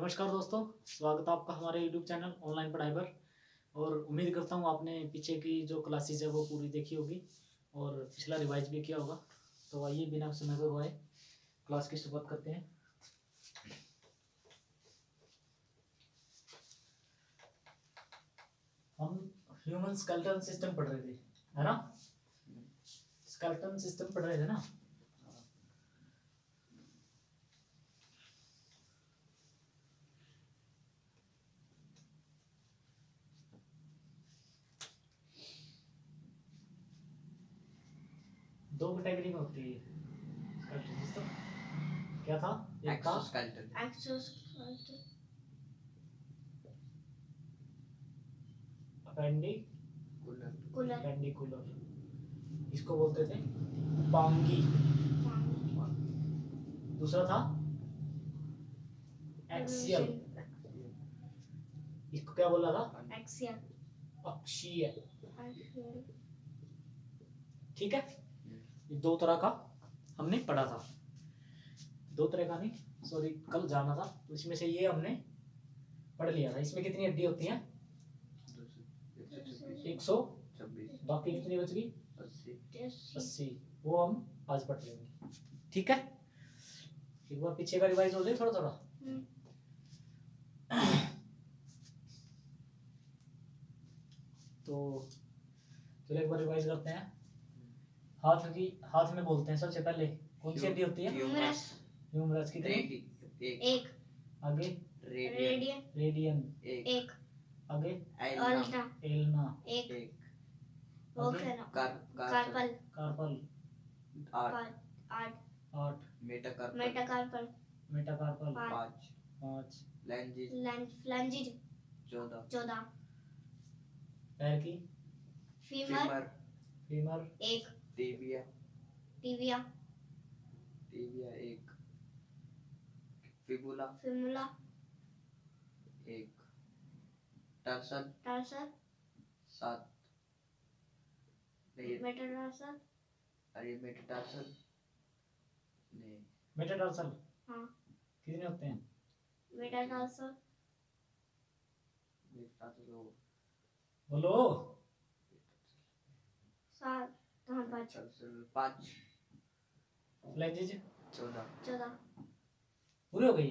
नमस्कार दोस्तों, स्वागत है आपका हमारे YouTube चैनल ऑनलाइन पढ़ाई पर। और उम्मीद करता हूँ आपने पीछे की जो क्लासेस है वो पूरी देखी होगी और पिछला रिवाइज भी किया होगा। तो आइए बिना समय गवाए क्लास की शुरुआत करते हैं। हम ह्यूमन स्केलेटन सिस्टम पढ़ रहे थे, है ना? स्केलेटन सिस्टम पढ़ रहे थे ना। दो कैटेगरी में होती है स्केलेटन सिस्टम। क्या था? एक था अपेंडिकुलर, इसको बोलते थे पांगी। दूसरा था एक्सियल, इसको क्या बोला था? अक्षीय। ठीक है, ये दो तरह का हमने पढ़ा था। दो तरह का नहीं, सॉरी, कल जाना था तो इसमें से ये हमने पढ़ लिया था। इसमें कितनी हड्डी होती हैं? 126। बाकी कितनी बच गई? 80। वो हम आज पढ़ लेंगे। ठीक है, एक बार पीछे का रिवाइज हो जाए थोड़ा थोड़ा। तो चलो एक बार रिवाइज करते हैं। हाथ में बोलते हैं सबसे पहले कौन सी हड्डी होती है? ह्यूमरस। कितनी? एक। आगे रेडियन। एक। आगे अल्ट्रा। एल्ना। एक। आगे कार्पल। कार्पल। 8 मेटाकार्पल। मेटाकार्पल। 5 फ्लैंजिज। 14। पैर की फीमर। एक। टिबिया। एक। फिबुला। एक। टार्सल। 7। मेटाटार्सल। अरे मेटाटार्सल नहीं। मेटाटार्सल हाँ। कितने होते हैं? मेटाटार्सल बोलो। 7। 5। फ्लैंजेज 14। पूरे हो गए?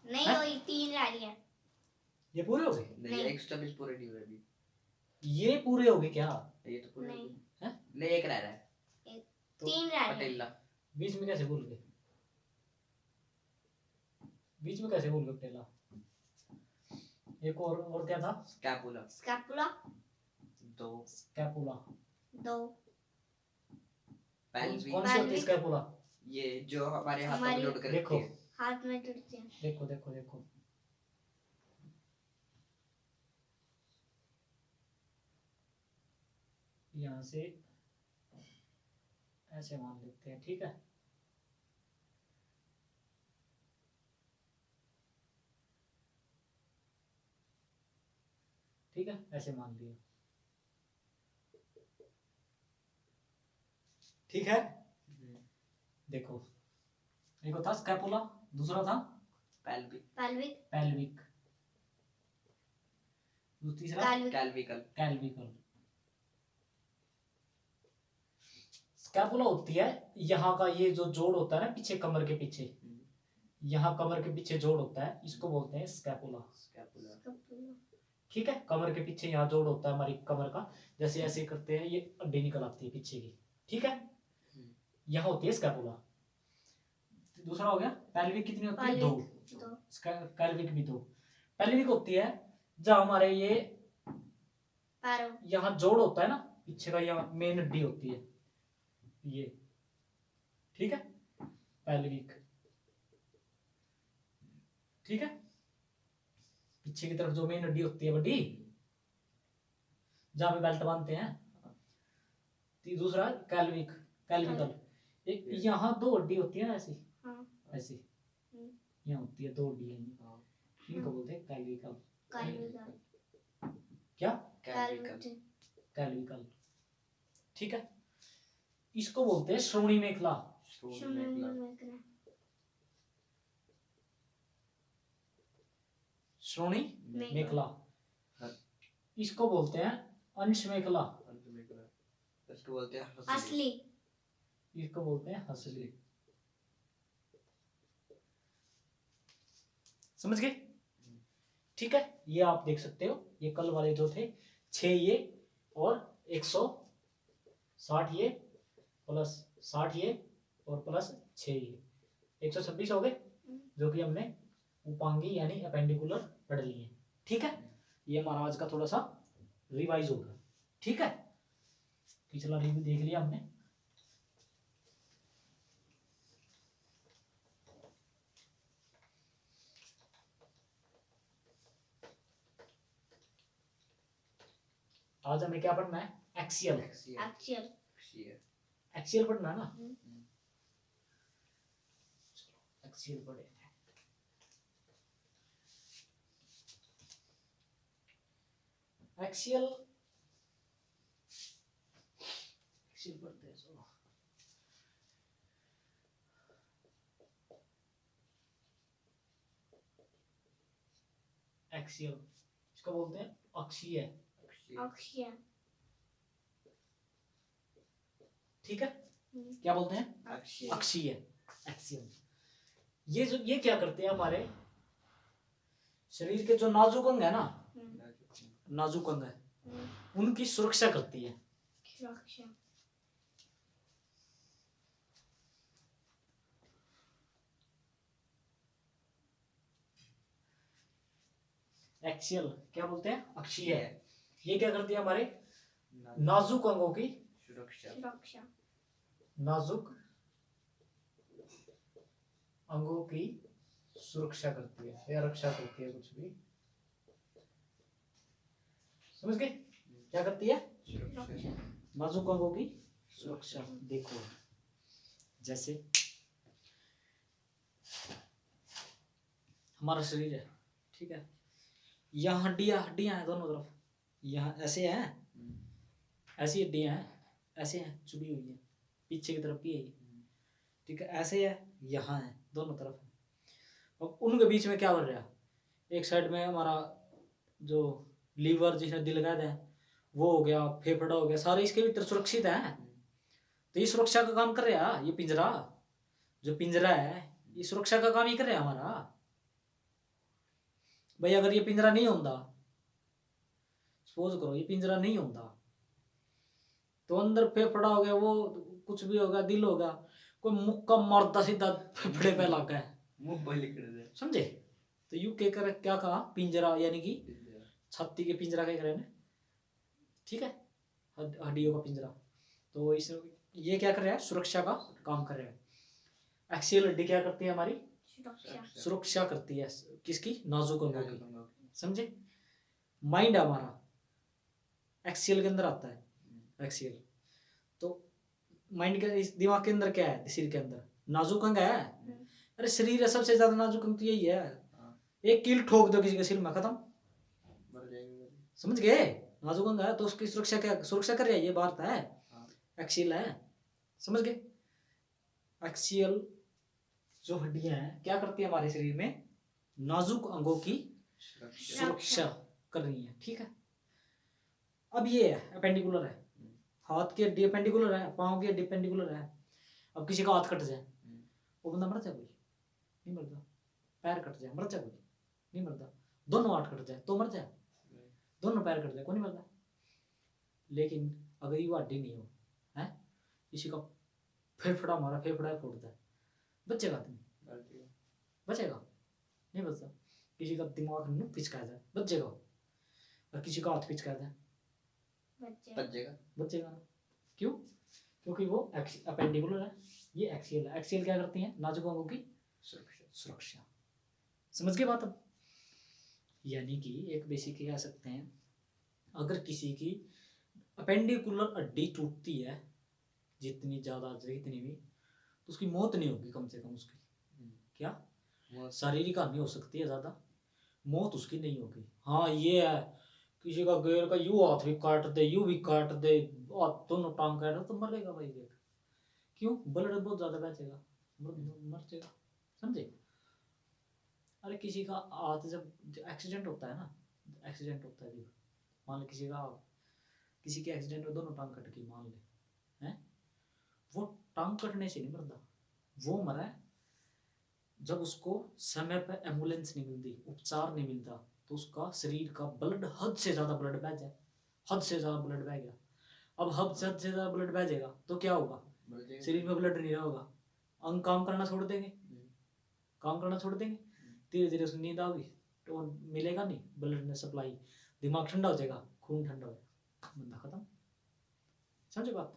नहीं, वही 3 रह रही है। ये पूरे हो गए? नहीं, एक्स्ट्रा बीच पूरे नहीं हुए अभी। ये पूरे हो गए क्या? ये तो पूरे नहीं हैं? नहीं, एक रह रहा है। 3 रह रही है। पटेला। बीच में कैसे भूल गए? पटेला? एक और क्या था? स्कैपुला 2। कौन सी होती है स्कैपुला? ये जो हमारे हाथ में जोड़ कर देखो, रखती है। हाथ में जुड़ती है। देखो यहाँ से ऐसे मान लेते हैं। ठीक है, ऐसे मान लिया। ठीक है, देखो, एक था स्कैपुला, दूसरा था पेल्विक, तीसरा कैल्विकल। स्कैपुला होती है यहाँ का, ये जो जोड़ होता है ना पीछे, कमर के पीछे, यहाँ कमर के पीछे जोड़ होता है, इसको बोलते हैं स्कैपुला। ठीक है, कमर के पीछे यहाँ जोड़ होता है हमारी कमर का, जैसे ऐसे करते हैं ये हड्डी निकल आती है पीछे की। ठीक है, यहाँ होती है स्कैपुला। दूसरा हो गया पेल्विक। कितनी होती है? 2। कैल्विक भी 2। पेल्विक होती है जहाँ हमारे ये यहाँ जोड़ होता है ना पीछे का, यहाँ मेन हड्डी होती है ये। ठीक है, पेल्विक। ठीक है, पीछे की तरफ जो मेन हड्डी होती है बड़ी, जहाँ पे बेल्ट बांधते हैं। दूसरा कैल्विकल। एक यहाँ 2 हड्डी होती है ऐसी, ऐसी यहाँ होती है 2 हड्डी, इनको बोलते हैं कैल्विकल। क्या? कैल्विकल। ठीक है, इसको बोलते हैं श्रोणि मेखला। श्रोणी मेखला। मेखला। हाँ। इसको बोलते हैं अंश मेखला। इसको बोलते हैं असली। इसको बोलते हैं हसली। समझ गए? ठीक है, ये आप देख सकते हो, ये कल वाले जो थे 6 ये और 160 ये प्लस 60 ये और प्लस 6 ये 126 हो गए, जो कि हमने उपांगी यानी अपेंडिकुलर पढ़ लिए। ठीक है, ये हमारा आज का थोड़ा सा रिवाइज होगा। ठीक है, पिछला रिव्यू देख लिया हमने। आज हमें क्या पढ़ना है? एक्सियल। एक्सियल। एक्सियल पढ़ना है ना? हम्म। एक्सियल पढ़े। एक्सियल एक्सियल पढ़ते हैं। चलो एक्सियल, इसको बोलते हैं अक्षीय। अक्षीय। ठीक है, क्या बोलते हैं? अक्षीय। अक्षीय, एक्सियल। ये क्या करते हैं? हमारे शरीर के जो नाजुक अंग है ना, नाजुक अंग है, उनकी सुरक्षा करती है। सुरक्षा। एक्सियल क्या बोलते हैं? अक्षीय। ये क्या करती है? हमारे नाजुक अंगों की सुरक्षा। नाजुक अंगों की सुरक्षा करती है या रक्षा करती है, कुछ भी समझ गए? क्या करती है? सुरक्षा। नाजुक अंगों की सुरक्षा। देखो जैसे हमारा शरीर है, ठीक है, यहाँ हड्डियां हैं दोनों तरफ, यहाँ ऐसे हैं, ऐसी हड्डियां हैं, ऐसे हैं, चुभी हुई है, पीछे की तरफ भी है, ठीक है, ऐसे है, यहाँ है, दोनों तरफ है। अब उनके बीच में क्या बन रहा है? एक साइड में हमारा जो लीवर जिसने दिल लगाया है वो हो गया, फेफड़ा हो गया, सारे इसके भीतर सुरक्षित है। तो ये सुरक्षा का काम कर रहा है। ये पिंजरा, जो पिंजरा है, ये सुरक्षा का काम ही कर रहा है हमारा। भाई अगर ये पिंजरा नहीं होता, सपोज करो ये पिंजरा नहीं होता, तो अंदर फेफड़ा हो गया, वो कुछ भी होगा, दिल होगा, कोई मुक्का मारता सीधा फेफड़े पे लगा है, समझे? तो यू क्या कहा? पिंजरा, यानी कि छाती के पिंजरा कह रहे हैं, ठीक है, हड्डियों का पिंजरा। तो इस ये क्या कर रहा है? सुरक्षा का काम कर रहा है। एक्सियल हड्डी क्या करती है? हमारी सुरक्षा करती है। किसकी? नाजुक अंगों की, समझे? माइंड हमारा एक्सियल के अंदर आता है। एक्सियल तो माइंड के, इस दिमाग के अंदर क्या है? सिर के अंदर नाजुक अंग है। अरे शरीर है, सबसे ज्यादा नाजुक अंग तो यही है। एक कील ठोक दो किसी के सिर में, खत्म, समझ गए? नाजुक अंग है तो उसकी सुरक्षा क्या? सुरक्षा कर रहा है, ये बात है। एक्सियल है, समझ गए? एक्सियल जो हड्डियां हैं क्या करती है हमारे शरीर में? नाजुक अंगों की सुरक्षा कर रही है, ठीक है। अब ये है अपेंडिकुलर है, हाथ की हड्डी अपेंडिकुलर है, पाँव की हड्डी अपेंडिकुलर है। अब किसी का हाथ कट जाए, वो बंदा मर जाए? कोई नहीं मरता। पैर कट जाए, मर जाए? कोई नहीं मरता। दोनों हाथ कट जाए तो मर जाए, दोनों पैर कट जाए कोई नहीं मरता। लेकिन अगर ये हड्डी नहीं हो, है, किसी का फेफड़ा, हमारा फेफड़ा फोड़ता है, बचेगा आदमी? बचेगा? नहीं बचता। किसी का दिमाग में पिचका जाए, बचेगा? और किसी का हाथ पिचका जाए, बचेगा ना? क्यों? क्योंकि वो अपेंडिकुलर है, ये एक्सियल है। एक्सियल क्या करती है? नाजुक अंगों की सुरक्षा। समझ गए बात? अब यानी कि एक बेसिक कह सकते हैं, अगर किसी की अपेंडिकुलर हड्डी टूटती है, जितनी ज्यादा जितनी भी, तो उसकी मौत नहीं होगी कम से कम। उसकी क्या शारीरिक हानि हो सकती है, ज्यादा मौत उसकी नहीं होगी। हाँ ये है, किसी का गैर का यू हाथ भी काट दे, यू भी काट दे, दोनों टांग काट दे, तो मरेगा भाई देख। क्यों? ब्लड बहुत ज्यादा बचेगा, मर जाएगा, समझे? अरे किसी का हाथ जब एक्सीडेंट होता है ना, एक्सीडेंट होता है, जब मान लो किसी के एक्सीडेंट में दोनों टांग कट गई मान ले, हैं, वो टांग कटने से नहीं मरता, वो मरा है जब उसको समय पर एम्बुलेंस नहीं मिलती, उपचार नहीं मिलता, तो उसका शरीर का ब्लड हद से ज्यादा ब्लड बह जाए, हद से ज्यादा ब्लड बह गया। अब हद से ज्यादा ब्लड बह जाएगा तो क्या होगा, शरीर में ब्लड नहीं होगा, अंग काम करना छोड़ देंगे, काम करना छोड़ देंगे, धीरे धीरे उसको नींद आएगी तो मिलेगा नहीं ब्लड में सप्लाई, दिमाग ठंडा हो जाएगा, खून ठंडा हो जाएगा, बंदा खत्म। समझे बात?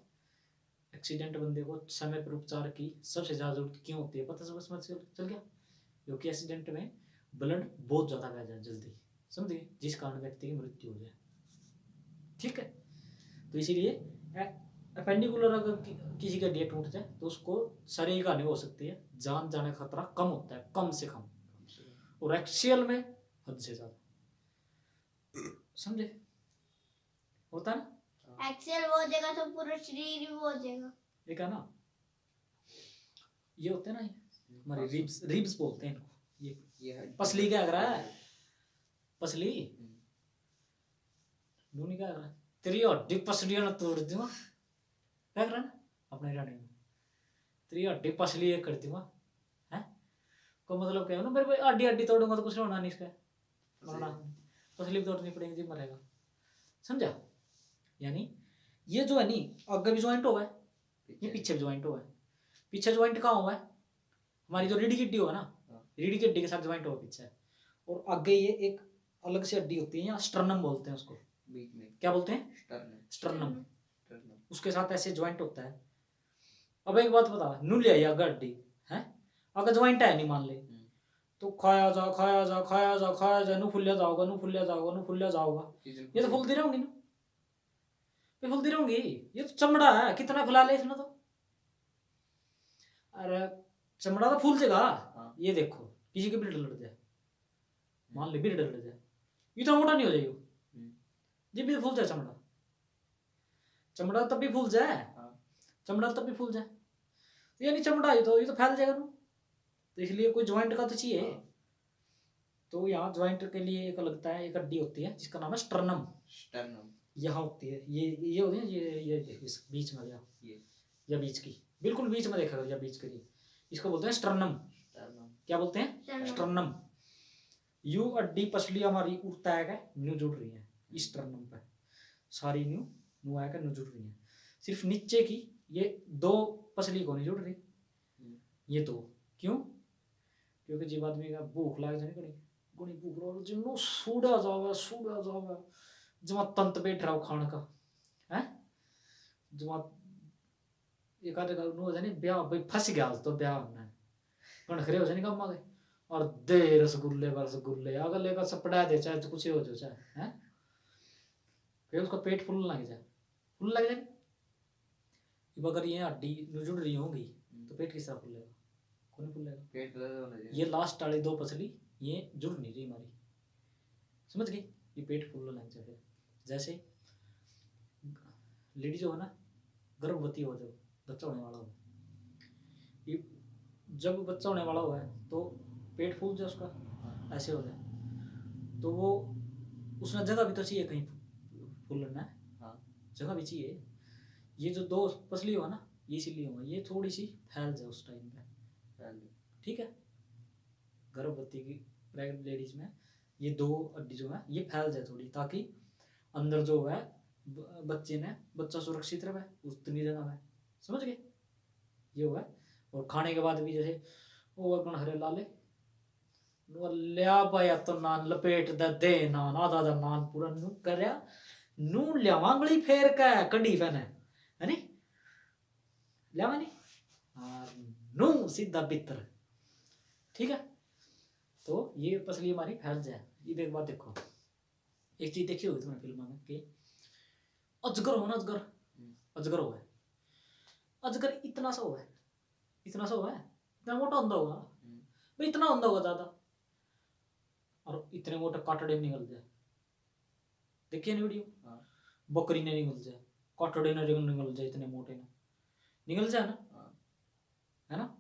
एक्सीडेंट बंदे को समय पर उपचार की सबसे ज्यादा जरूरत क्यों होती है पता समझ चल गया? क्योंकि एक्सीडेंट में ब्लड बहुत ज्यादा बह जाए जल्दी, समझ गए, जिस कारण व्यक्ति की मृत्यु हो जाए। ठीक है, तो इसीलिए अपेंडिकुलर अगर किसी का हड्डी टूट जाए तो उसको शरीर का हानि हो सकती है, जान जाने का खतरा कम होता है, कम से कम, और एक्सियल में हद से ज्यादा। समझे? होता है ना, एक्सेल वो हो जाएगा तो पूरा शरीर ही वो हो जाएगा। एक है ना, ये होते हैं ना, ये हमारे रिब्स बोलते हैं इनको, ये पसली क्या कर रहा है, पसली नूनी क्या कर रहा है, तेरी हड्डी पसली ना तोड़ दूंगा, क्या कर रहा है ना अपने रानी में, तेरी हड्डी पसली कर दूंगा, है को मतलब क्या है ना, मेरे को हड्डी हड्डी तोड़ूंगा तो कुछ होना नहीं, इसका मरना, पसली भी तोड़नी पड़ेगी जी, मरेगा। समझा? यानी ये जो है नी आगे भी ज्वाइंट हुआ है, ये पीछे भी ज्वाइंट हुआ है, पीछे ज्वाइंट कहाँ हुआ है, हमारी जो रीढ़ की हड्डी होगा ना, रीढ़ की हड्डी के साथ ज्वाइंट हुआ पीछे, और आगे ये एक अलग से हड्डी होती है, यहाँ स्टर्नम बोलते हैं उसको, बीच में क्या बोलते हैं, स्टर्नम, टर्नम। उसके साथ ऐसे ज्वाइंट होता है। अब एक बात बता, नू ले आई अगर हड्डी है, अगर ज्वाइंट है नहीं मान ले, तो खाया जा खाया जा खाया जा खाया जा, नू फुल्लिया जाओगा नू फुल्लिया जाओगा नू फुल्लिया जाओगा, ये तो फुलती रहूंगी ना, ये फुलती रहूंगी, ये तो चमड़ा है, कितना फुला ले इसमें तो, अरे चमड़ा तो फूल जाएगा। ये देखो किसी के भी लड़ जाए, मान ले भी लड़ जाए, ये तो मोटा नहीं हो जाएगा, ये भी फूल जाए चमड़ा, चमड़ा तब भी फूल जाए, चमड़ा तब भी फूल जाए, तो यानी चमड़ा ये तो फैल जाएगा ना, तो इसलिए कोई ज्वाइंट का तो चाहिए। तो यहाँ ज्वाइंट के लिए एक लगता है, एक हड्डी होती है जिसका नाम है स्टर्नम, यहाँ होती है, ये होती है, ये इस बीच में या बीच की, बिल्कुल बीच में देखा या बीच करिए, इसको बोलते हैं स्टर्नम। क्या बोलते हैं? स्टर्नम। यू हड्डी पसली हमारी उठता है, न्यू जुड़ रही है इस स्टर्नम पे, सारी न्यू आएगा न्यू जुड़ रही है, सिर्फ नीचे की ये दो पसली को नहीं जुड़ रही, ये दो, क्यों? क्योंकि जब आदमी का भूख लाग जाने कड़ी गुणी भूख रो जिन्नो सूड़ा जावे जमा तंत बैठ रहा खाने का है, जमा एक आधे का नो जाने ब्याह भाई फंस गया तो ब्याह में कण खरे हो जाने कम आ गए, और दे रसगुल्ले अगर लेकर सपड़ा दे चाहे तो कुछ हो जो चाहे, हैं फिर उसका पेट फूलने लग जाए, अब अगर ये हड्डी जुड़ रही होगी तो पेट किस तरह फूलेगा, कौन फूलेगा, पेट, ये लास्ट वाली दो पसली ये जुड़ नहीं रही हमारी, समझ गई, ये पेट फूलने लग जाए। जैसे लेडीज हो ना, गर्भवती हो, जब बच्चा होने वाला हो, ये जब बच्चा होने वाला हुआ है तो पेट फूल जाए उसका, ऐसे हो जाए, तो वो उसमें जगह भी तो चाहिए कहीं फूलना है, जगह भी चाहिए, ये जो दो पसली हो ना, ये इसीलिए हो, ये थोड़ी सी फैल जाए उस टाइम पे, ठीक है, गर्भवती की प्रेग्नेंट लेडीज में ये दो हड्डी जो है ये फैल जाए थोड़ी, ताकि अंदर जो है बच्चा सुरक्षित रहे, उतनी जगह में, समझ गए, ये हुआ। और खाने के बाद भी जैसे वो अपन हरे लाले लिया पाया तो नान लपेट दे नान आधा नान पूरा नू करया नू लियावांगली फेर का कड़ी फैन है नहीं लियावा नहीं नू सीधा बितर, ठीक है। तो ये पसली हमारी फैल जाए, ये एक बात देखो, एक चीज देखी होगी तुमने फिल्म में कि अजगर हो ना, अजगर हो है, अजगर इतना सा है, इतना मोटा होता होगा भाई, इतना होता होगा ज्यादा, और इतने मोटे काटड़े निकल जाए, देखिए ना वीडियो, बकरी ने निकल जाए, काटड़े ने निकल जाए, इतने मोटे ने निकल जाए ना, है ना।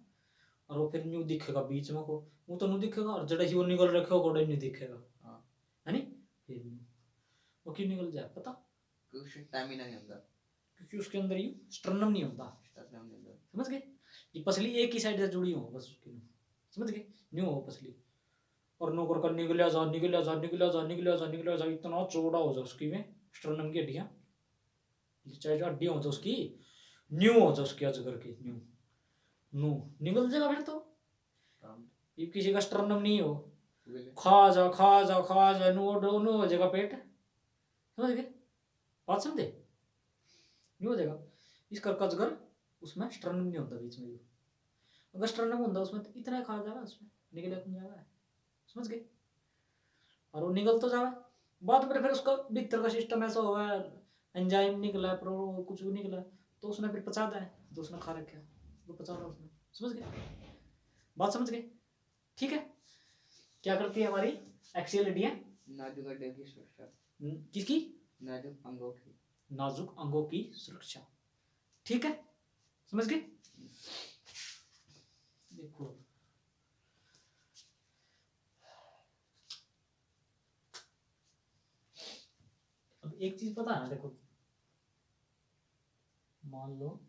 और वो फिर न्यू दिखेगा बीच में को, वो तो न्यू दिखेगा और जड़ा ही वो निकल रखे हो गोड़े न्यू दिखेगा। हाँ। है नहीं, फिर न्यू वो क्यों निकल जाए पता, कुछ टाइम ही नहीं होता, क्योंकि उसके अंदर ये स्टर्नम नहीं होता। स्टर्नम नहीं होता। समझ गए, ये पसली एक ही साइड से जुड़ी हो बस उसकी, समझ गए, न्यू हो पसली और नो कर निकलिया जा निकलिया जा निकलिया जा निकलिया जा निकलिया जा, इतना चौड़ा हो जाए उसकी में स्टर्नम की हड्डियां, चाहे जो हड्डियां हो जाए उसकी न्यू हो जाए उसकी अजगर की न्यू नो निकल जाएगा फिर तो। काम ये किसी का स्टर्नम नहीं हो, बोले खा जा नो हो जाएगा पेट, समझ गए बात, समझे, न्यू हो जाएगा। इसका अजगर उसमें स्टर्नम नहीं होता बीच में, अगर स्टर्नम होता उसमें तो इतना खा जाएगा, उसमें निकल जाएगा, समझ गए, और वो निकल तो जाए बाद में फिर उसका भीतर का सिस्टम ऐसा हुआ है, एंजाइम निकला प्रो कुछ भी निकला तो उसने फिर पचाता है, तो उसने खा रखा है वो पचा रहा उसने, समझ गए बात, समझ गए, ठीक है। क्या करती है हमारी एक्सियल हड्डियां, नाजुक हड्डियों की सुरक्षा, किसकी, नाजुक अंगों की, नाजुक अंगों की सुरक्षा, ठीक है, समझ गए। देखो अब एक चीज पता है ना, देखो मान लो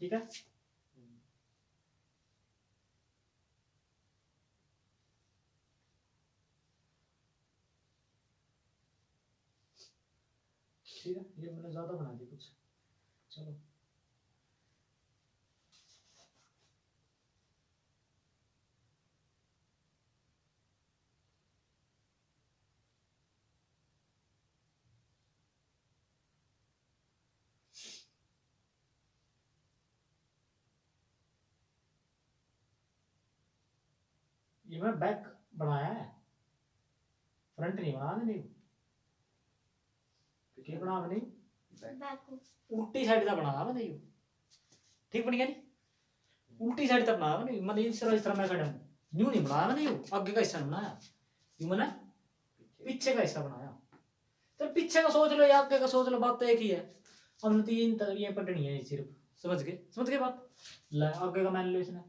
ठीक है, ठीक है, ये मैंने ज्यादा बना दी कुछ, चलो ये मैं बैक बनाया है, फ्रंट नहीं बना नहीं, क्या बना मैंने, बैक उल्टी साइड का बनाया मैंने ये, ठीक बन गया नहीं, उल्टी साइड तक बनाया मैंने, मतलब इस तरह मैं खड़ा हूं, न्यू नहीं बनाया मैंने, ये आगे का हिस्सा नहीं बनाया, ये मैंने पीछे का हिस्सा बनाया। तो पीछे का सोच लो या आगे का सोच लो, बात तो एक ही है, हमने तीन ये पढ़नी है सिर्फ, समझ गए बात, ले आगे का मान लो, इसने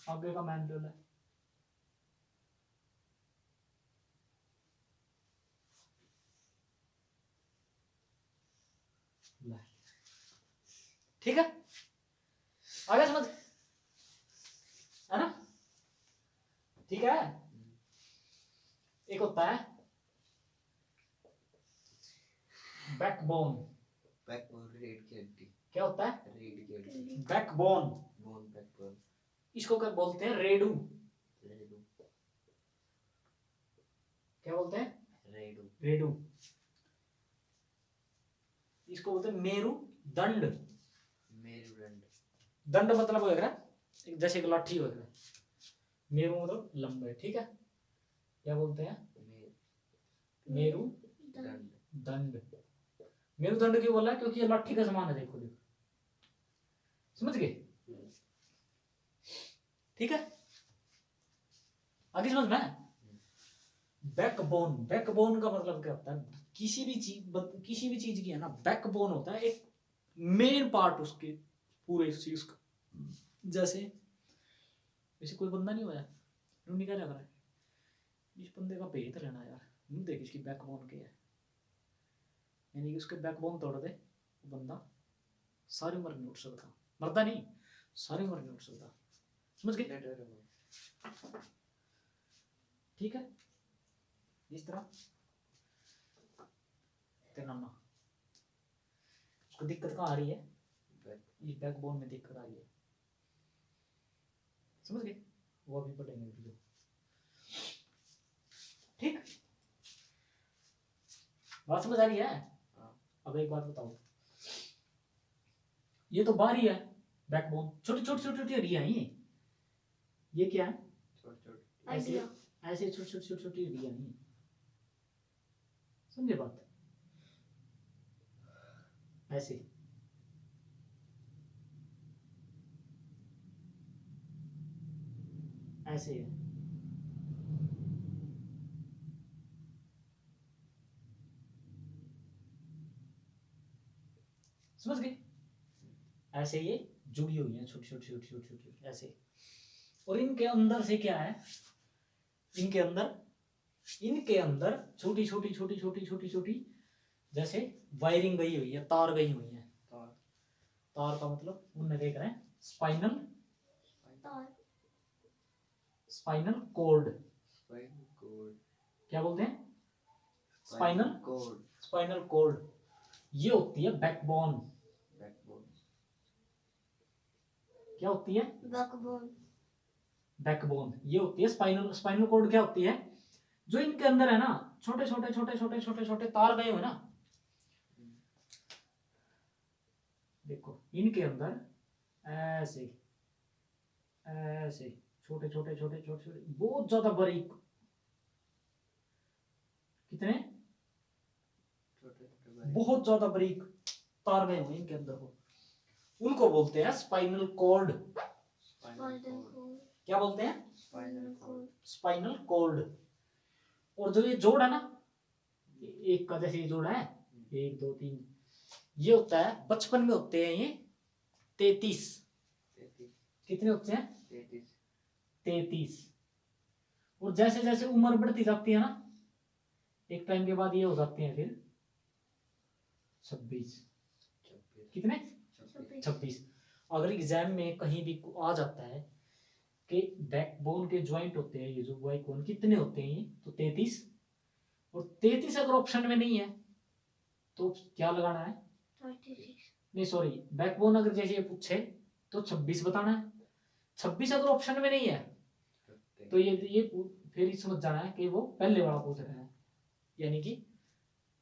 आगे का मान लो, ले ठीक है, आगे समझ, है ना, ठीक है। एक होता है बैकबोन, बैकबोन रीढ़ की हड्डी, क्या होता है, रीढ़ की हड्डी, बैकबोन, बोन बैकबोन, इसको क्या बोलते हैं, रेडू, रेडू, क्या बोलते हैं, रेडू, रेडू, इसको बोलते हैं मेरुदंड, मेरुदंड, दंड मतलब होगा जैसे एक लाठी होगा, मेरु मतलब लंबे, ठीक है, क्या बोलते हैं, मेरुदंड, दंड, मेरुदंड क्यों बोला है, क्योंकि ये लाठी का समान है, देखो देखो, समझ गए, ठीक है, आगे समझ में, बैकबोन, बैकबोन का मतलब क्या होता है, किसी भी चीज की है ना, बैकबोन होता है एक मेन पार्ट उसके पूरे चीज का, जैसे कोई बंदा नहीं होया नहीं क्या लग रहा है, इस बंदे का पेट लेना यार, नहीं देख इसकी बैकबोन क्या है, यानी कि उसके बैकबोन तोड़ दे बंदा सारी उम्र नहीं उठ सकता, मरदा नहीं, सारी उम्र नहीं उठ सकता, समझ गए, ठीक है, इस तरह तेनाना उसको दिक्कत कहाँ आ रही है? बैक ये बैकबोन में दिक्कत आ रही है, समझ गए? वो अभी पढ़ेंगे वीडियो, ठीक? बात समझ आ रही है? हाँ। अब एक बात बताओ, ये तो बाहरी है बैकबोन, छोटी छोटी छोटी छोटी हड्डियां हैं ये क्या है? छोटे छोटे ऐसे हड्डियां। ऐसे छोटी छोटी छोटी छोटी हड्डियां नहीं, समझे बात? ऐसे ऐसे है, समझ गए? ऐसे ये जुड़ी हुई है छोटी छोटी छोटी छोटी छोटी ऐसे, और इनके अंदर से क्या है? इनके अंदर छोटी छोटी छोटी छोटी छोटी छोटी जैसे वायरिंग गई हुई है, तार गई हुई है। तार तार का मतलब उन्हें देख रहे हैं स्पाइनल तार। स्पाइनल कॉर्ड, स्पाइनल कॉर्ड क्या बोलते हैं? स्पाइनल कॉर्ड स्पाइनल कॉर्ड, ये होती है बैकबोन। बैकबोन क्या होती है? बैकबोन। बैकबोन ये होती है। स्पाइनल स्पाइनल कॉर्ड क्या होती है? जो इनके अंदर है ना, छोटे छोटे छोटे छोटे छोटे छोटे तार गए हुए ना, देखो इनके अंदर ऐसे ऐसे छोटे छोटे छोटे छोटे छोटे बहुत ज्यादा बारीक, कितने? छोटे छोटे बहुत ज्यादा बारीक तार गए हुए इनके अंदर को, उनको बोलते हैं स्पाइनल कॉर्ड। स्पाइनल कॉर्ड क्या बोलते हैं? Spinal cord spinal cord. और जो ये जोड़ है ना, एक का जैसे ये जोड़ है, 1 2 3, ये होता है बचपन में होते हैं ये 33। 33 कितने होते हैं? 33 33। और जैसे जैसे उम्र बढ़ती जाती है ना, एक टाइम के बाद ये हो जाते हैं फिर 26। 26 कितने? 26 26। अगर एग्जाम में कहीं भी आ जाता है कि बैकबोन के ज्वाइंट होते हैं, ये जो बैकबोन कितने होते हैं, ये तो 33, और 33 अगर ऑप्शन में नहीं है तो क्या लगाना है? 36। नहीं सॉरी, बैकबोन अगर जैसे ये पूछे तो 26 बताना है। 26 अगर ऑप्शन में नहीं है तो ये फिर समझ जाना है कि वो पहले वाला पूछ रहा है, यानी कि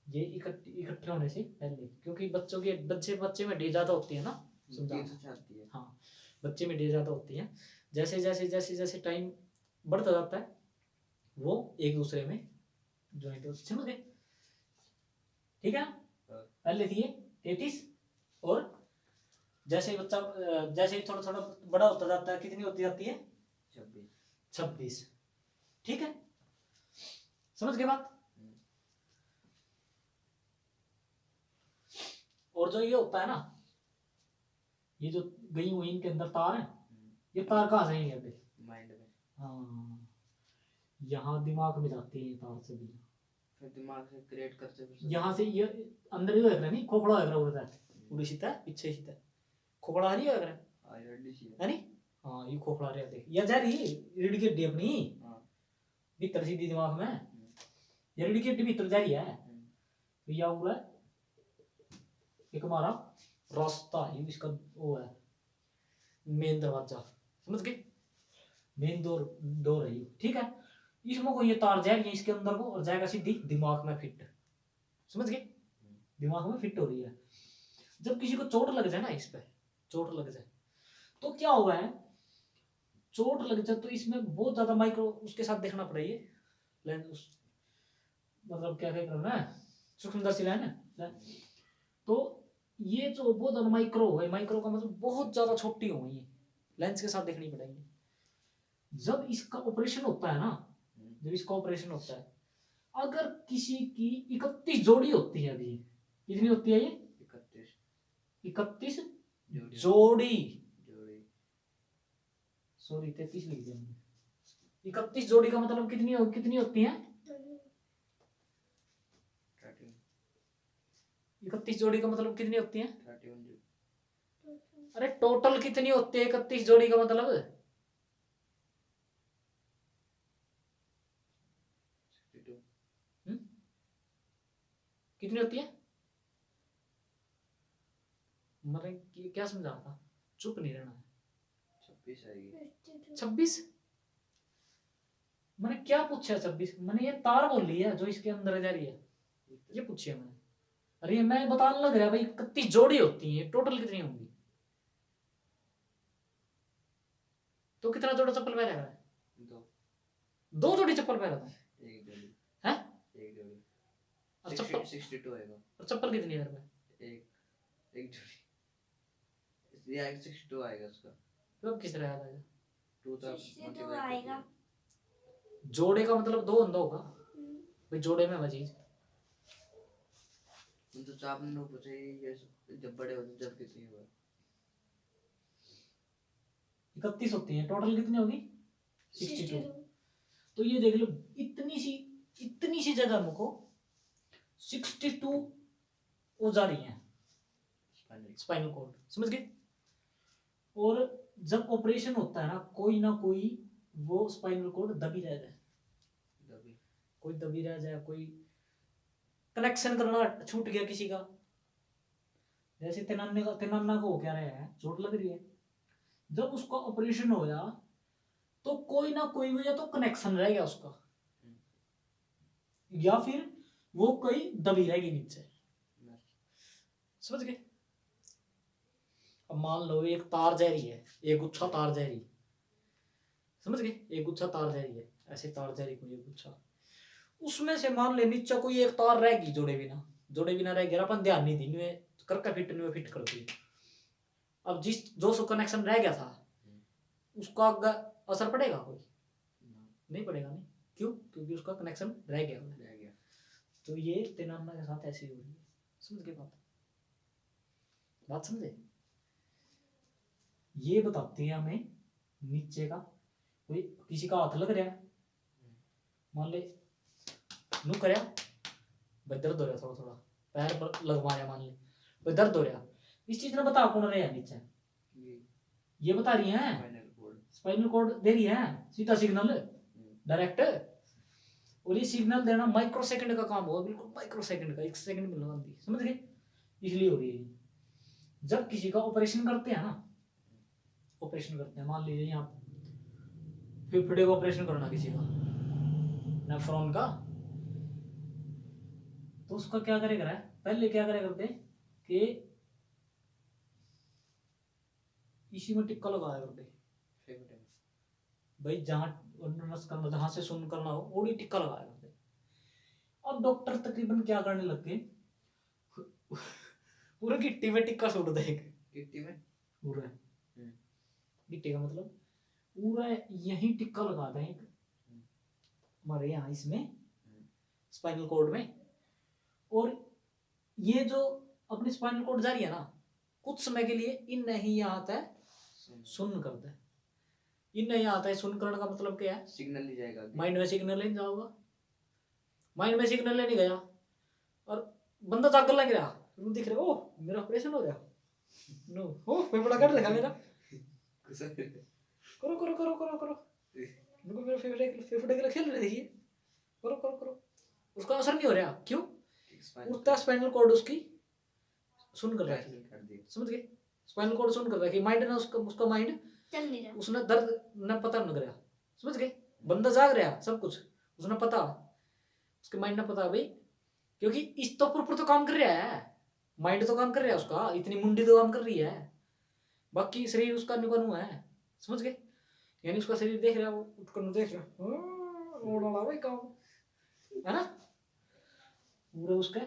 ये इकट्ठे होने से पहले, क्योंकि बच्चों के बच्चे में डे ज्यादा होती है ना, समझा? 300 आती है। हाँ, बच्चे में डे ज्यादा होती है। जैसे जैसे जैसे जैसे टाइम बढ़ता जाता है वो एक दूसरे में ज्वाइंट होते, समझ गए? ठीक है? पहले थी ये 33, और जैसे ही बच्चा जैसे ही थोड़ा थोड़ा बड़ा होता जाता है कितनी होती जाती है? 26। ठीक है, समझ गए बात? और जो ये होता है ना, ये जो गई हुई इनके अंदर तार है, ये तार कहाँ जाएंगे अभी? माइंड में, हाँ, यहाँ दिमाग में जाती है ये तार से भी, फिर दिमाग से क्रिएट करते फिर यहाँ से ये अंदर ही होएगा नहीं, खोखड़ा होएगा उधर है, उड़ी सीता है पीछे सीता है, खोखड़ा नहीं होएगा है नहीं? हाँ, ये खोखड़ा रहा देख, या जा रही रीढ़ की हड्डी अपनी भीतर सीधी दिमाग में, ये रीढ़ की हड्डी भीतर जा रही है, तो यह हुआ एक हमारा रास्ता है, इसका वो है मेन दरवाजा, समझ गए? मेन डोर है ये, ठीक है? इसमें को ये तार जाएगी इसके अंदर को और जाएगा सीधी दिमाग में फिट, समझ गए? दिमाग में फिट हो रही है। जब किसी को चोट लग जाए ना, इस पे चोट लग जाए तो क्या हुआ है? चोट लग जाए तो इसमें बहुत ज्यादा माइक्रो उसके साथ देखना पड़ेगा, लेंस मतलब क्या करना है, सूक्ष्मदर्शी लेंस है, तो ये जो बहुत ज्यादा माइक्रो है, माइक्रो का मतलब बहुत ज्यादा छोटी हो गई है, लेंस के साथ देखनी पड़ेगी। जब इसका ऑपरेशन होता है ना, जब इसका ऑपरेशन होता है, अगर किसी की 31 जोड़ी होती है, अभी कितनी होती है ये? 31 जोड़ी, सॉरी 33 लिख दिया मैंने। 31 जोड़ी का मतलब कितनी होती है? 31 जोड़ी का मतलब कितनी होती है? 31 अरे टोटल कितनी होती है 31 जोड़ी का मतलब? 62 कितनी होती है? मैंने क्या समझा था, चुप नहीं रहना है। 26 आएगी। 26 मैंने क्या पूछा? 26 मैंने ये तार बोल ली है जो इसके अंदर जा रही है, ये पूछी है मैंने। अरे मैं बताने लग रहा भाई 31 जोड़ी होती है, टोटल कितनी होंगी? तो कितना जोड़ा चप्पल पहना है? 2 2 जोड़ी चप्पल पहना था। एक जोड़ी हैं? एक जोड़ी। और चप्पल 62 आएगा। और चप्पल कितनी है मेरे पे? एक जोड़ी इसलिए आएगा 62 आएगा उसका। तो किस तरह याद आएगा? 2 तो 62 आएगा। जोड़े का मतलब 2 अंधा होगा भाई, जोड़े में चीज। तो आपने नो पूछा ये जब बड़े होते जब कितनी हुआ? 31 होती है, टोटल कितनी होगी? 62। तो ये देख लो इतनी सी जगह हमको 62 वो जा रही है स्पाइनल कॉर्ड, समझ गए? और जब ऑपरेशन होता है ना कोई वो स्पाइनल कॉर्ड दबी रह जाए, कोई दबी रह जाए, कोई कनेक्शन करना छूट गया किसी का, जैसे तिनाना को क्या रहा है, चोट लग रही है, जब उसका ऑपरेशन होया तो कोई ना कोई वजह तो कनेक्शन रह गया उसका, या फिर वो कोई दबी रहेगी नीचे, समझ गए? अब मान लो एक तार जा रही है, एक गुच्छा तार जा रही, समझ गए? एक गुच्छा तार जा रही है, ऐसे तार जा रही कोई एक गुच्छा, उसमें से मान ले नीचे कोई एक तार रहेगी जोड़े बिना रह गया, अपन ध्यान नहीं दी करके फिट कर दी। अब जो सो कनेक्शन रह गया था उसका असर पड़ेगा? कोई नहीं पड़ेगा। नहीं क्यों? क्योंकि उसका कनेक्शन रह गया। तो ये तिनाना के साथ ऐसी हो रही है, समझ गए बात समझे? ये बताती है हमें नीचे का कोई किसी का हाथ लग रहा है, मान ले नू करया भाई, दर्द हो रहा थोड़ा पैर पर लगवा रहा, मान ले भाई दर्द हो रहा, इस चीज ने बता कौन रहा है नीचे? ये बता रही है स्पाइनल कॉर्ड दे रही है सीधा सिग्नल डायरेक्ट, और ये सिग्नल देना माइक्रो सेकंड का काम होगा, बिल्कुल माइक्रो सेकंड का, 1 सेकंड में लगा दी, समझ गए? इसलिए हो रही है। जब किसी का ऑपरेशन करते हैं ना, मान लीजिए यहाँ फेफड़े का ऑपरेशन करना किसी का, नेफ्रॉन का, तो उसका क्या करेगा? पहले क्या करेगा करते कि इसी में टिक्का लगाया करते भाई, जहां से सुन करना हो ओडी टिक्का लगाया करते। अब डॉक्टर तकरीबन क्या करने लग गए, पूरे गिट्टी में टिक्का छोड़ देंगे, गिट्टी में पूरा गिट्टी का मतलब पूरा यही टिक्का लगा दें हमारे यहाँ इसमें स्पाइनल कॉर्ड में, और ये जो अपनी स्पाइनल कॉर्ड जा रही है ना, कुछ समय के लिए इन नहीं आता है सुन करता है, इन नहीं आता है सुन करने का मतलब क्या है? सिग्नल नहीं जाएगा, माइंड में सिग्नल नहीं जाओगा, माइंड में सिग्नल नहीं गया और बंदा जागने लग रहा, तुम दिख रहे हो मेरा ऑपरेशन हो गया, नो हो फेफड़ा कट रखा मेरा, करो करो करो करो करो, मेरे को मेरे फेफड़े के लिए खेल रही है, करो करो करो, उसका असर नहीं हो रहा, क्यों? उतना स्पाइनल कॉर्ड उसकी सुन कर रहा है, समझ गए? स्पाइनल कॉर्ड सुन कर रहा है कि माइंड ना उसका माइंड चल नहीं रहा, उसने दर्द न पता लग रहा, समझ गए? बंदा जाग रहा सब कुछ उसने पता, उसके माइंड ने पता भाई, क्योंकि इस तो ऊपर तो काम कर रहा है, माइंड तो काम कर रहा है उसका, इतनी मुंडी तो काम कर रही है, बाकी शरीर उसका निकन हुआ है, समझ गए? यानी उसका शरीर देख रहा है, वो उठकर देख रहा भाई काम है ना, पूरे उसके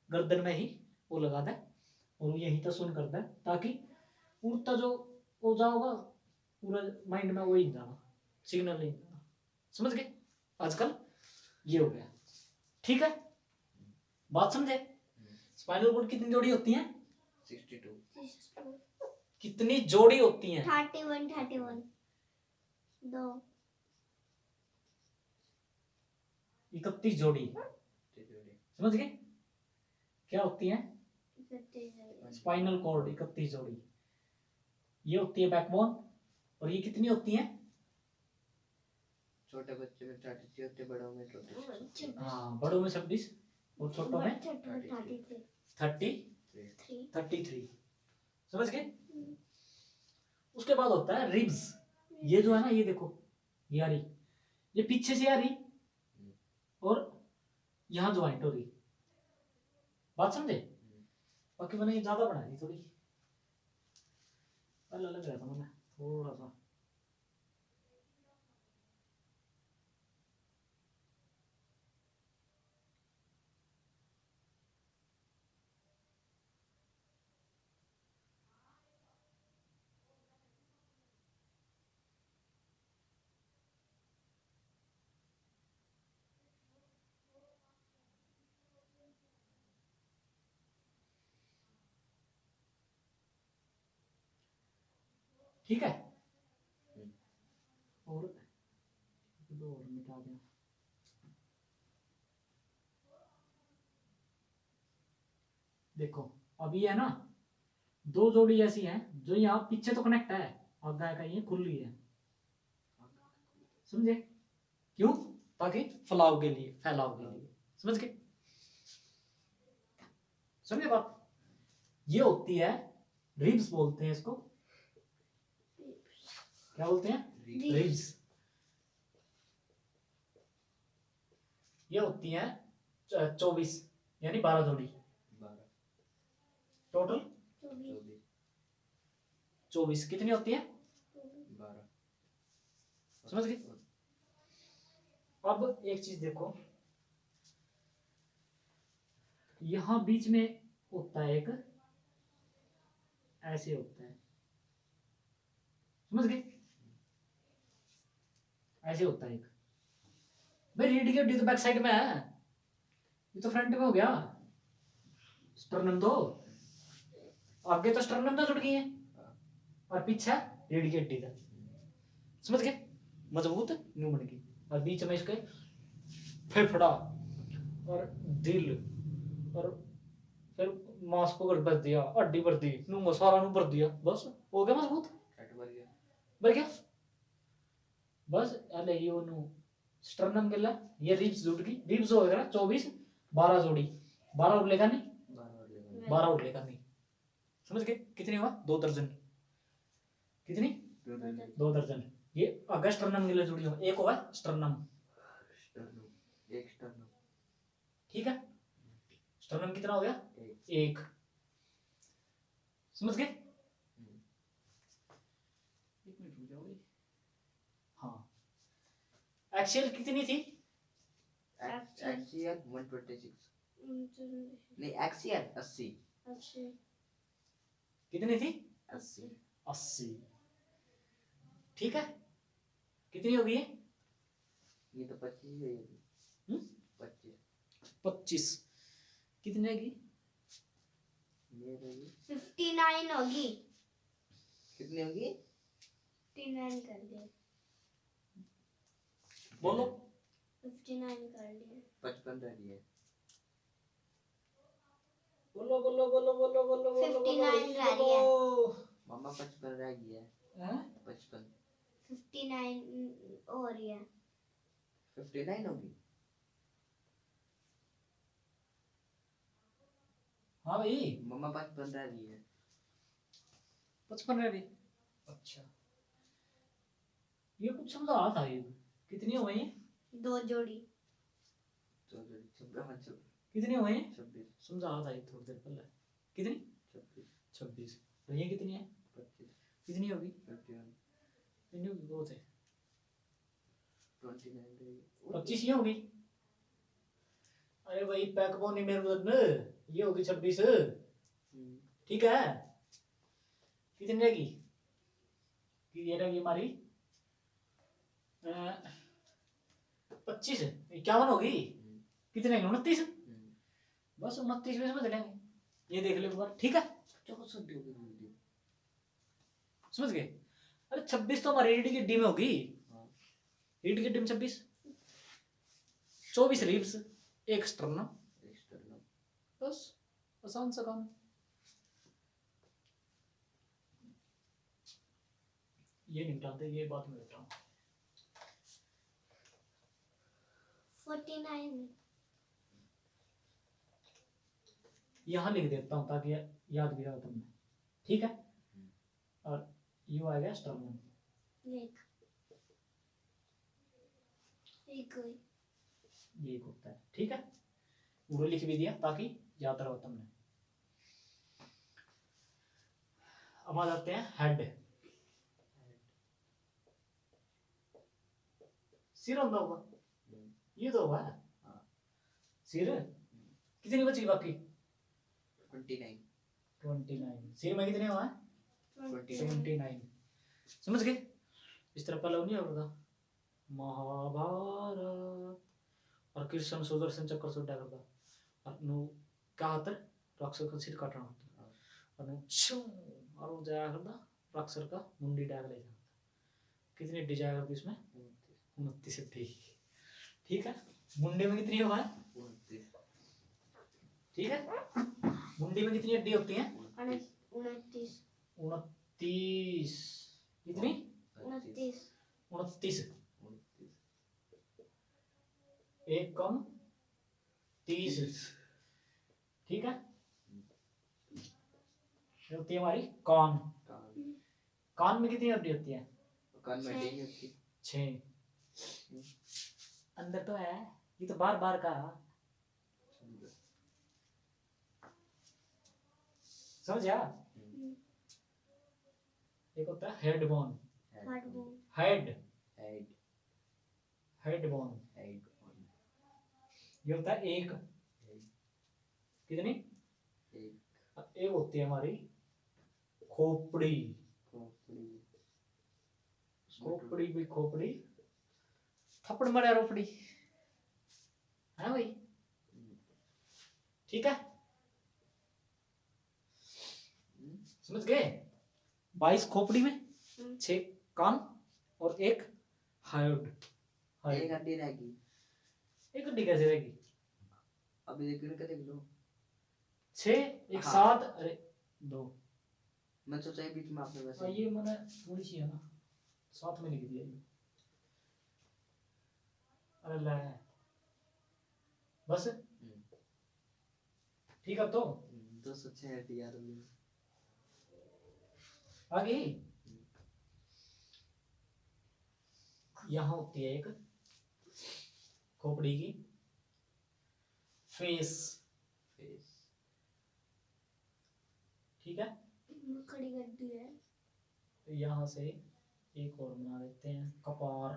गर्दन में ही वो लगा दे और यही तो सुन करता है, ताकि उड़ता जो वो जाओगा पूरा माइंड में वही जाना, सिग्नल नहीं जाना, समझ गए? आजकल ये हो गया, ठीक है? बात समझे? स्पाइनल कॉर्ड कितनी जोड़ी होती हैं? 62 कितनी जोड़ी होती हैं? 31 2 31 जोड़ी, समझ गए? क्या होती है स्पाइनल कॉर्ड? 31 जोड़ी। ये होती है बैकबोन, और ये कितनी होती है? छोटे बच्चे में 33 होते, बड़ों में 26। हाँ, बड़ों में 26 और छोटों में 33, समझ गए? उसके बाद होता है रिब्स। ये जो है ना, ये देखो, ये आ रही, ये पीछे से आ रही और यहाँ ज्वाइंट हो रही। बात समझे? बाकी मैंने ये ज्यादा बना दी थोड़ी, पहले अलग रहता मैंने थोड़ा सा। ठीक है, और दो और मिटा दें। देखो अब ये है ना, दो जोड़ी ऐसी हैं जो यहाँ पीछे तो कनेक्ट है, आगे का ये खुली है, समझे? क्यों? ताकि फैलाव के लिए, फैलाव के लिए, समझ गए? समझे बात? ये होती है रिब्स, बोलते हैं इसको, क्या बोलते हैं? रिब्स। ये होती है 24 यानी 12 जोड़ी, 12 टोटल 24 24। कितनी होती है? 12। समझ गए? अब एक चीज देखो, यहां बीच में होता है एक, ऐसे होता है, समझ गए? ऐसे होता है एक। भाई रीढ़ की हड्डी तो बैक साइड में है, ये तो फ्रंट में हो गया। स्टर्नम दो, आगे तो स्टर्नम तो जुड़ गई है और पीछे रीढ़ की हड्डी था, समझ गए? मजबूत न्यू बन गई, और बीच में इसके फेफड़ा और दिल, और फिर मांस को भर दिया, हड्डी भर दी, नू सारा नू भर दिया, बस हो गया मजबूत। कट भर गया। भर गया बस। अरे ये नु स्टर्नम के ला, ये रिब्स जुड़ गई, रिब्स हो गया 24, 12 जोड़ी, 12 और लेगा नहीं, 12 और लेगा नहीं, समझ गए? कितनी हुआ? 2 दर्जन। कितनी? 2 दर्जन। ये अगर स्टर्नम के लिए जुड़ी हो, एक होगा स्टर्नम, एक स्टर्नम, ठीक है? स्टर्नम कितना हो गया? एक। समझ गए? एक मिनट रुक जाओ। हाँ, एक्सियल कितनी थी? एक्सियल 126, नहीं एक्सियल 80, कितनी थी? 80। 80, ठीक है? कितनी हो गई है? ये तो 25 है, ये 25। कितने की? ये रही 59 होगी। कितनी होगी? 59 कर दिया, बोलो। 59 कर दिया। 55 रह रही है। बोलो बोलो बोलो बोलो बोलो बोलो 59 रह रही है। मामा 55 रह गई है। हैं? 55 59 हो रही है। 59 होगी। हाँ भाई, मामा 55 रह रही है। 55 रह रही। अच्छा, ये कुछ समझा रहा था। ये कितनी हो गई? 2 जोड़ी। तो 26 कितनी हो गई? 26 समझा रहा था ये थोड़ी देर पहले। कितनी? 26। तो ये कितनी है? 25 कितनी होगी? 51 कितनी होगी? दो थे, 29 रहेगी। 25 ये होगी। अरे भाई बैकबोन ही मेरे बदन, ये होगी 26, ठीक है? कितनी रहेगी? ये रहेगी हमारी 25, 51 होगी। कितने? 29। बस 29 में समझ लेंगे, ये देख लो एक बार, ठीक है? चलो सब दी होगी वीडियो। समझ गए? अरे 26 तो हमारी रीढ़ की हड्डी में होगी, रीढ़ की हड्डी में 26, 24 रिब्स, एक स्टर्नम, बस आसान सा काम। ये नहीं निकालते, ये बात में बैठा हूँ। 49 यहाँ लिख देता हूँ ताकि याद भी रहा तुमने। ठीक है। और यू आ गया स्टर्नम, एक एक हुई। ये एक होता है, ठीक है। पूरा लिख भी दिया ताकि याद रहो तुमने। अब आ जाते हैं हेड। सिर होता होगा, ये तो हुआ है हाँ। सिर। कितनी बची बाकी? 29 29। सिर में कितने हुआ है? 29 29। समझ गए? इस तरह पहले नहीं होता था महाभारत और कृष्ण सुदर्शन चक्र से उड़ा करता और नु क्या होता है, राक्षस का सिर काटना होता और नु छू और वो जाया करता राक्षस का मुंडी डाल ले जाता। कितनी डिजाइन करती इसमें? 29 हड्डी, ठीक है। मुंडे में कितनी हुआ है? 29 ठीक है। मुंडी में कितनी हड्डी होती हैं? 29 29। कितनी? 29 29। एक कम 30, ठीक है। ये होती है हमारी कान। कान में कितनी हड्डी होती है? कान में नहीं होती 6। अंदर तो है, ये तो बार बार का समझा। एक होता है head bone, heart bone head head head bone, head ये होता है एक। कितनी? एक होती है हमारी खोपड़ी। खोपड़ी भी खोपड़ी, थप्पड़ मारा रोपड़ी, है ना भाई? ठीक है, समझ गए? 22 खोपड़ी में 6 कान और एक हेड। एक हड्डी रहेगी। एक हड्डी कैसे रहेगी? अभी देख लो, देख लो 6 एक हाँ। 7, अरे 2। मैं सोचा बीच में आपने वैसे ये मैंने थोड़ी सी है ना, साथ में लिख दिया ये। अरे ले बस ठीक है। तो 206 हड्डी याद होगी आगे यहाँ होती है एक खोपड़ी की फेस, फेस। ठीक है। खड़ी गड्डी है। तो यहाँ से एक और बना देते हैं कपार।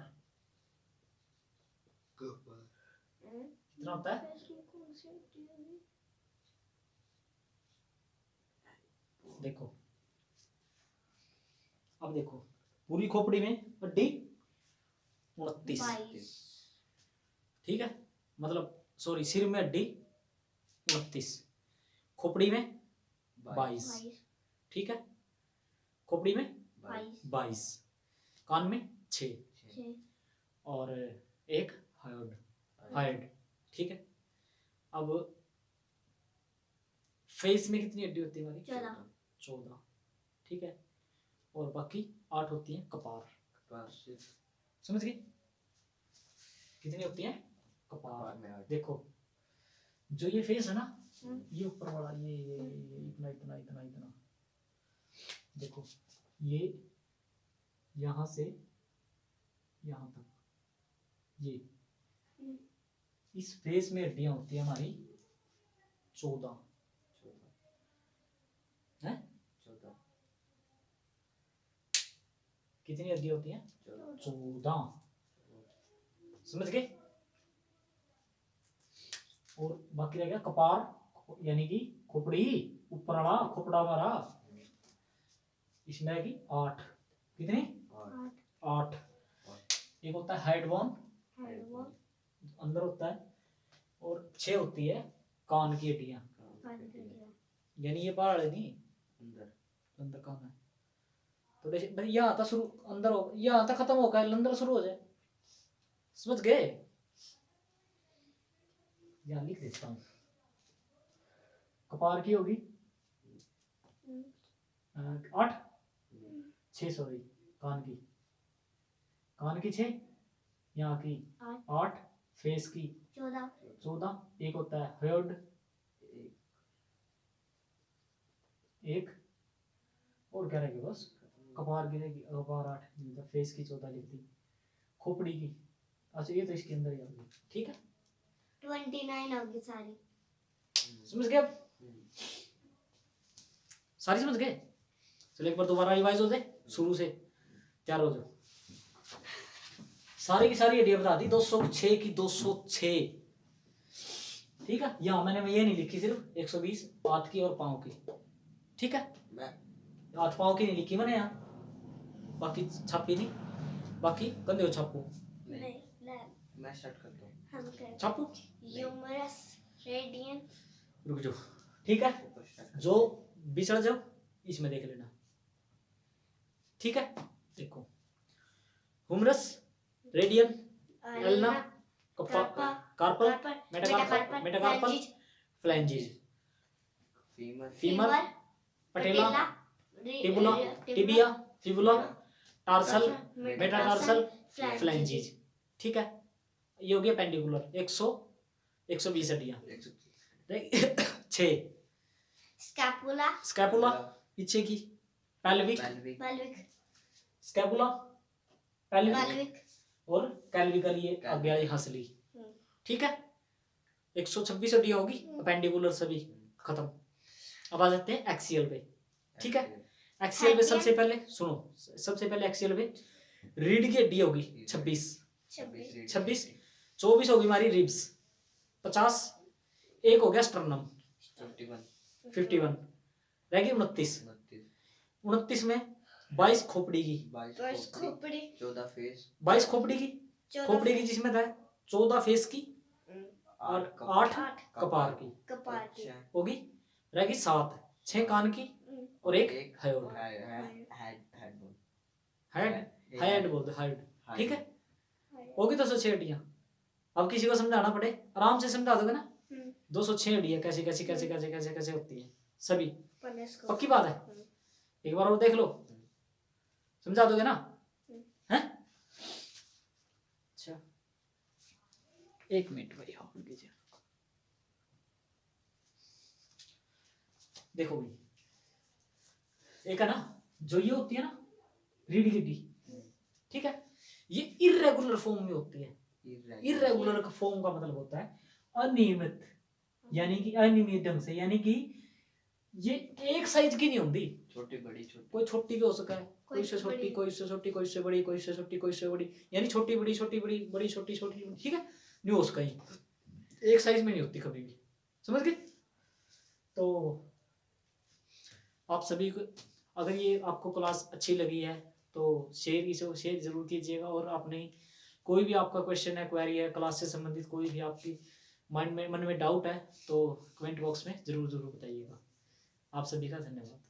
कितना होता है? इसमें कौन सी हड्डी है? देखो अब देखो, पूरी खोपड़ी में हड्डी 29, 22 ठीक है। मतलब सॉरी, सिर में हड्डी 29, खोपड़ी में 22, 22 ठीक है। खोपड़ी में 22 22, कान में 6 6 और एक हेड, ठीक है। अब फेस में कितनी हड्डी होती है हमारी? 14, ठीक है। और बाकी 8 होती हैं कपार। समझ गए? कितनी होती हैं? कपार। देखो जो ये फेस है ना, ये ऊपर वाला ये इतना इतना इतना इतना, देखो ये यहाँ से यहाँ तक, ये इस फेस में हड्डियां होती है हमारी 14 है। 14 कितनी हड्डी होती हैं? 14। समझ गए? और बाकी रह गया कपार, यानी कि खोपड़ी, ऊपर वाला खोपड़ा हमारा, इसमें आएगी 8। कितनी? 8। एक होता है हेड बोन, हेड बोन अंदर होता है, और 6 होती है कान की हड्डियां, यानी ये बाहर है नहीं, अंदर कान है। तो भाई यहाँ तक शुरू, अंदर हो, यहाँ तक खत्म होगा, अंदर शुरू हो जाए। समझ गए? यहाँ लिख देता हूँ, कपार की होगी 8, 6 सॉरी, कान की 6, यहाँ की 8, फेस की 14, एक होता है हेड, एक और क्या रहेगा बस, कपार की रहेगी, कपार 8, मतलब फेस की 14 लिख दी, खोपड़ी की, अच्छा ये तो इसके अंदर ही आ गई, ठीक है 29 होगी सारी। समझ गए आप, सारी समझ गए। चलो एक बार दोबारा रिवाइज हो जाए, शुरू से तैयार हो जाओ। सारी की सारी आइडिया बता दी, 206 की 206, ठीक है। यहाँ मैंने ये नहीं लिखी, सिर्फ 120 हाथ की और पाँव की, ठीक है। हाथ पाँव की नहीं लिखी मैंने यहाँ, बाकी छापी नहीं, बाकी कंधे को छापो, नहीं मैं स्टार्ट करता हूँ। हम कर छापो, ह्यूमरस रेडियन। रुक जाओ, ठीक है। जो बिछड़ जाओ इसमें देख लेना, ठीक है। देखो humerus, radius, ulna, carpal, metacarpal, phalanges, femur, patella, टिबुला, tibia, fibula, tarsal, metatarsal, phalanges, ठीक है। ये हो गया पेंडिकुलर, 120 हड्डियां। 6 स्कैपुला, स्कैपुला पीछे की, पेल्विक, स्कैपुला, पेल्विक और कैल्विकल, ये आगे आई हंसली, ठीक है। 126 हड्डियां होगी, पेंडिकुलर सभी खत्म। अब आ जाते हैं एक्सियल पे, ठीक है। एक्सियल पे सबसे पहले सुनो, सबसे पहले एक्सियल पे रीढ़ की हड्डी होगी 26, 24 होगी हमारी रिब्स, 50, एक हो गया स्टर्नम 51, रह गई 29 में 22 खोपड़ी की, 22 खोपड़ी, 14 फेस, 22 खोपड़ी की, खोपड़ी की जिसमें था 14 फेस की और 8 कपार की कपार की, होगी, रह गई 7, 6 कान की और एक हेड, हेड बोलते हेड, ठीक है। होगी 206 हड्डियां। अब किसी को समझाना पड़े आराम से समझा दोगे ना, 206 हड्डियां कैसे कैसे कैसे कैसे कैसे कैसे होती है सभी, पक्की बात है। एक बार और देख लो, समझा दोगे ना, हैं? अच्छा 1 मिनट भाई, होल्ड कीजिए। देखो भाई, एक है ना जो ये होती है ना रीढ़ की हड्डी, ठीक है, ये इर्रेगुलर फॉर्म में होती है। इर्रेगुलर का फॉर्म का मतलब होता है अनियमित, यानी कि अनियमित ढंग से, यानी कि ये एक साइज की नहीं होती, छोटी बड़ी, कोई छोटी भी हो सकता है, कोई से छोटी, कोई से छोटी, कोई से बड़ी, कोई से छोटी, कोई से बड़ी, यानी छोटी बड़ी, छोटी बड़ी, बड़ी छोटी, छोटी, ठीक है, नहीं हो सकता, एक साइज में नहीं होती कभी भी, समझ गए। तो आप सभी को, अगर ये आपको क्लास अच्छी लगी है तो शेयर जरूर कीजिएगा, और आपने कोई भी आपका क्वेश्चन है, क्वेरी है, क्लास से संबंधित कोई भी आपकी मन में डाउट है तो कमेंट बॉक्स में जरूर बताइएगा। आप सभी का धन्यवाद।